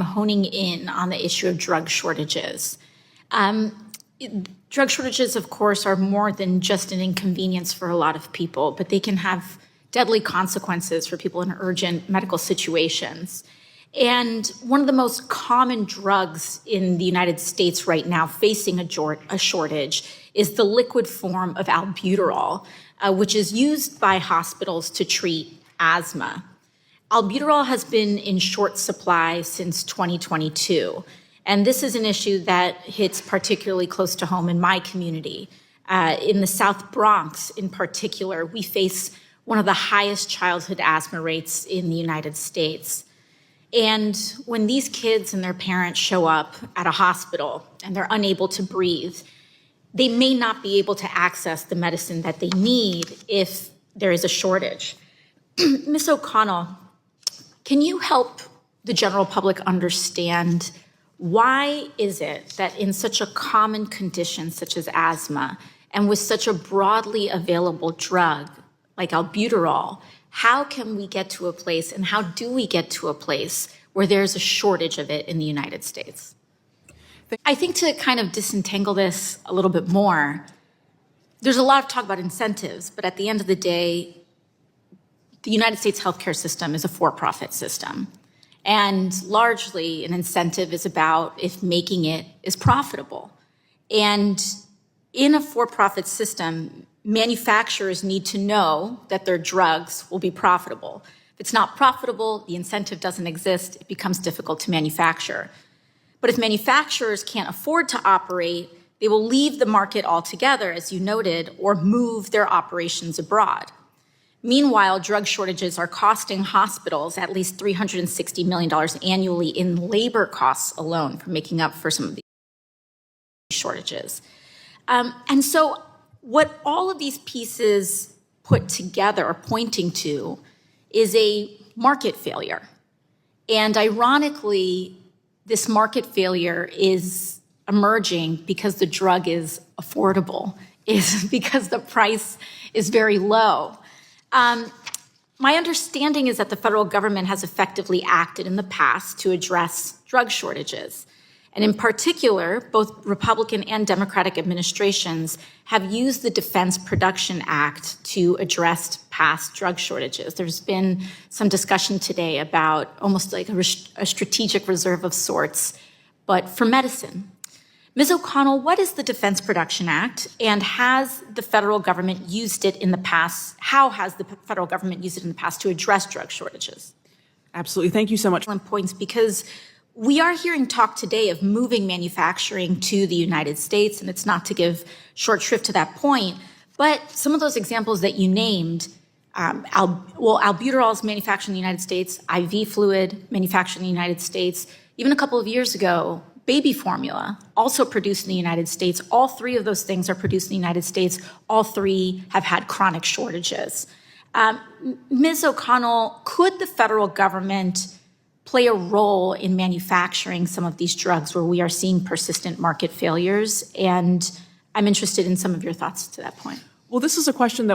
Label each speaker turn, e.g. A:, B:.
A: honing in on the issue of drug shortages. Drug shortages, of course, are more than just an inconvenience for a lot of people, but they can have deadly consequences for people in urgent medical situations. And one of the most common drugs in the United States right now facing a shortage is the liquid form of albuterol, which is used by hospitals to treat asthma. Albuterol has been in short supply since 2022. And this is an issue that hits particularly close to home in my community. In the South Bronx, in particular, we face one of the highest childhood asthma rates in the United States. And when these kids and their parents show up at a hospital and they're unable to breathe, they may not be able to access the medicine that they need if there is a shortage. Ms. O'Connell, can you help the general public understand why is it that in such a common condition such as asthma and with such a broadly available drug like albuterol, how can we get to a place and how do we get to a place where there's a shortage of it in the United States? I think to kind of disentangle this a little bit more, there's a lot of talk about incentives, but at the end of the day, the United States healthcare system is a for-profit system. And largely, an incentive is about if making it is profitable. And in a for-profit system, manufacturers need to know that their drugs will be profitable. If it's not profitable, the incentive doesn't exist, it becomes difficult to manufacture. But if manufacturers can't afford to operate, they will leave the market altogether, as you noted, or move their operations abroad. Meanwhile, drug shortages are costing hospitals at least $360 million annually in labor costs alone for making up for some of these shortages. And so what all of these pieces put together are pointing to is a market failure. And ironically, this market failure is emerging because the drug is affordable, is because the price is very low. My understanding is that the federal government has effectively acted in the past to address drug shortages. And in particular, both Republican and Democratic administrations have used the Defense Production Act to address past drug shortages. There's been some discussion today about almost like a strategic reserve of sorts, but for medicine. Ms. O'Connell, what is the Defense Production Act, and has the federal government used it in the past? How has the federal government used it in the past to address drug shortages?
B: Absolutely. Thank you so much.
A: Points, because we are hearing talk today of moving manufacturing to the United States, and it's not to give short shrift to that point, but some of those examples that you named, albuterol is manufactured in the United States, IV fluid manufactured in the United States. Even a couple of years ago, baby formula, also produced in the United States. All three of those things are produced in the United States. All three have had chronic shortages. Ms. O'Connell, could the federal government play a role in manufacturing some of these drugs where we are seeing persistent market failures? And I'm interested in some of your thoughts to that point.
B: Well, this is a question that